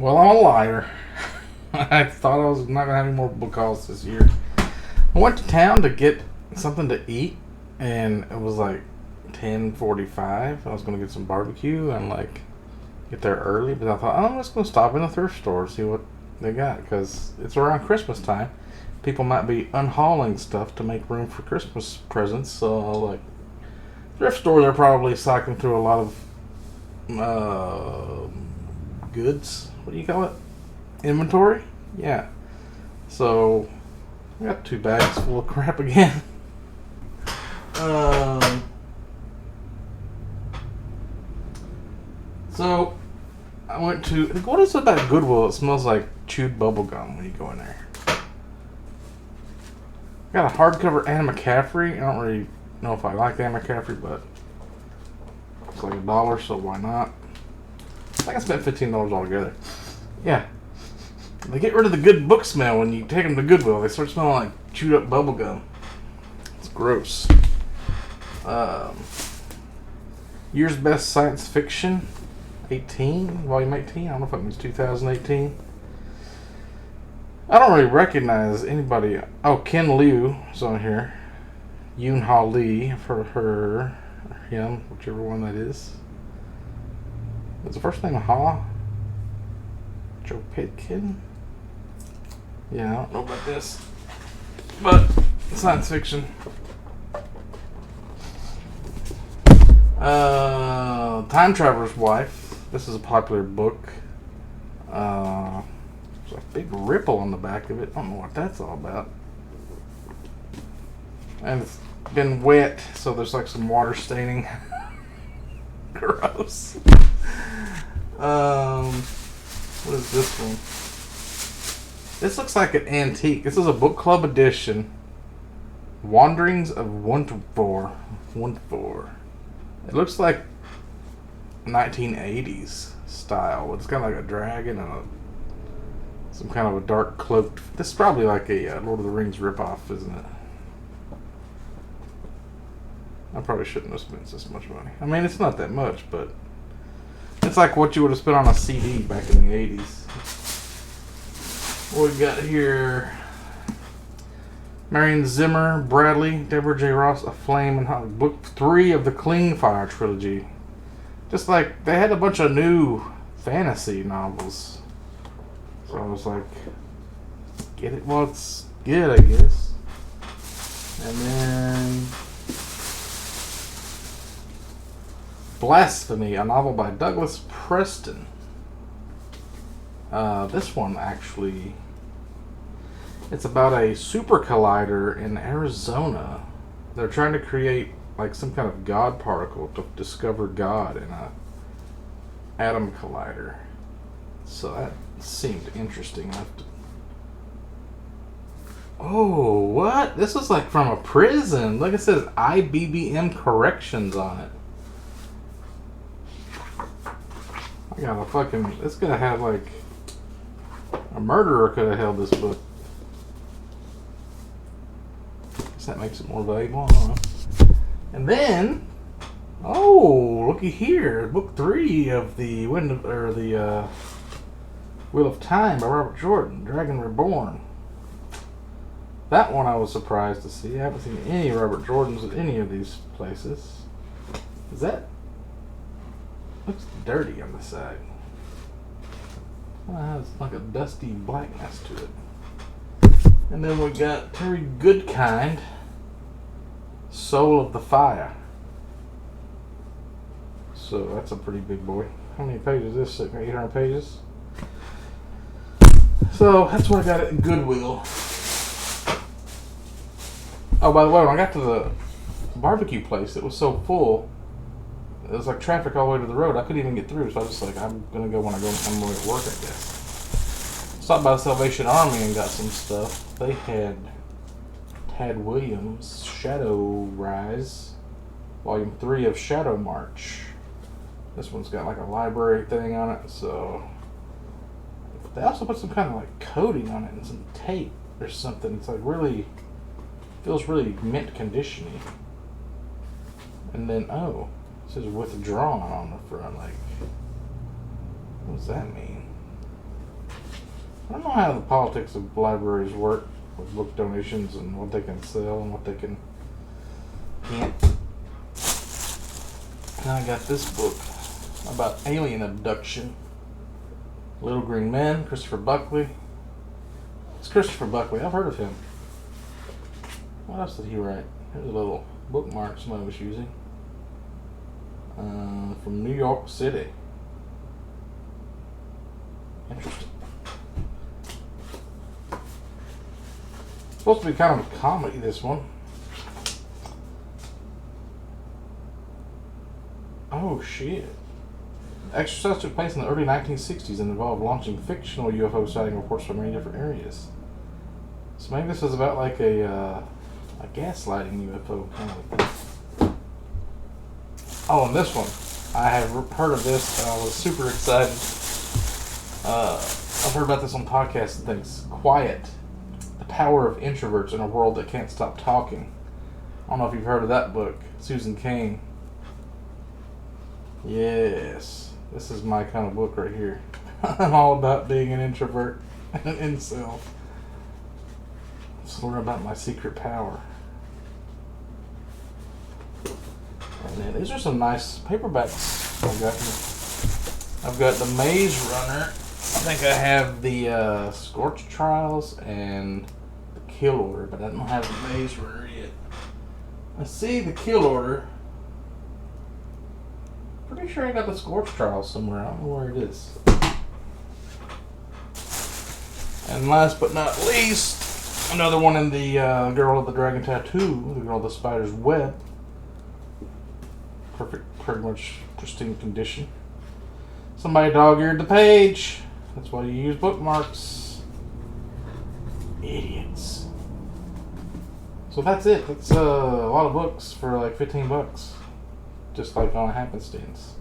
Well, I'm a liar. I thought I was not gonna have any more book hauls this year. I went to town to get something to eat, and it was like 10:45. I was gonna get some barbecue and like get there early, but I thought, oh, I'm just gonna stop in the thrift store see what they got because it's around Christmas time. People might be unhauling stuff to make room for Christmas presents. So like thrift store, they're probably cycling through a lot of goods. What do you call it? Inventory? Yeah. So I got 2 bags full of crap again. So I went to, what is it about Goodwill? It smells like chewed bubble gum when you go in there. Got a hardcover Anna McCaffrey. I don't really know if I like Anna McCaffrey, but it's like $1, so why not? I think I spent $15 altogether. Yeah. They get rid of the good book smell when you take them to Goodwill. They start smelling like chewed up bubble gum. It's gross. Year's Best Science Fiction 18, Volume 18. I don't know if that means 2018. I don't really recognize anybody. Oh, Ken Liu is on here. Yoon Ha Lee for her, or him, whichever one that is. Is the first name Ha? Joe Pitkin? Yeah, I don't know about this. But, science fiction. Time Traveler's Wife. This is a popular book. There's a big ripple on the back of it. I don't know what that's all about. And it's been wet, so there's like some water staining. Gross. What is this one? This looks like an antique. This is a book club edition. Wanderings of Wundfor. It looks like 1980s style. It's kind of like a dragon and some kind of a dark cloaked. This is probably like a Lord of the Rings ripoff, isn't it? I probably shouldn't have spent this much money. I mean, it's not that much, but it's like what you would have spent on a CD back in the 80s. What we got here? Marion Zimmer, Bradley, Deborah J. Ross, A Flame and Hot. Book 3 of the Clean Fire trilogy. Just like, they had a bunch of new fantasy novels. So I was like, get it while it's good, I guess. And then Blasphemy, a novel by Douglas Preston. This one actually, it's about a super collider in Arizona. They're trying to create like some kind of God particle to discover God in a atom collider. So that seemed interesting enough to... Oh, what? This is like from a prison. Look, it says IBBM Corrections on it. I got a fucking... It's gonna have like... A murderer could have held this book. Guess that makes it more valuable. I don't know. And then... Oh, looky here. Book 3 of the Wheel of Time by Robert Jordan. Dragon Reborn. That one I was surprised to see. I haven't seen any Robert Jordans at any of these places. Is that... Looks dirty on the side. Well, it has like a dusty blackness to it. And then we got Terry Goodkind, Soul of the Fire. So that's a pretty big boy. How many pages is this? 800 pages? So that's what I got at Goodwill. Oh, by the way, when I got to the barbecue place, it was so full. It was like traffic all the way to the road. I couldn't even get through, so I was just like, I'm going to go when I'm going to work, I guess. Stopped by the Salvation Army and got some stuff. They had Tad Williams' Shadow Rise, Volume 3 of Shadow March. This one's got like a library thing on it, so... They also put some kind of like coating on it and some tape or something. It's like really... Feels really mint conditioning. And then, oh... It says withdrawn on the front, like, what does that mean? I don't know how the politics of libraries work with book donations and what they can sell and what they can't. And I got this book about alien abduction. Little Green Men, Christopher Buckley. It's Christopher Buckley. I've heard of him. What else did he write? Here's a little bookmark somebody was using. From New York City. Interesting. It's supposed to be kind of a comedy, this one. Oh, shit. The exercise took place in the early 1960s and involved launching fictional UFO sighting reports from many different areas. So maybe this is about like a gaslighting UFO kind of thing. Oh, and this one. I have heard of this and I was super excited. I've heard about this on podcasts and things. Quiet. The Power of Introverts in a World That Can't Stop Talking. I don't know if you've heard of that book. Susan Cain. Yes. This is my kind of book right here. I'm all about being an introvert and an incel. Let's learn about my secret power. And then these are some nice paperbacks I've got here. I've got the Maze Runner. I think I have the Scorch Trials and the Kill Order, but I don't have the Maze Runner yet. I see the Kill Order. Pretty sure I got the Scorch Trials somewhere. I don't know where it is. And last but not least, another one in the Girl of the Dragon Tattoo, the Girl of the Spider's Web. Pretty much pristine condition. Somebody dog-eared the page. That's why you use bookmarks. Idiots. So that's it. That's a lot of books for like $15. Just like on a happenstance.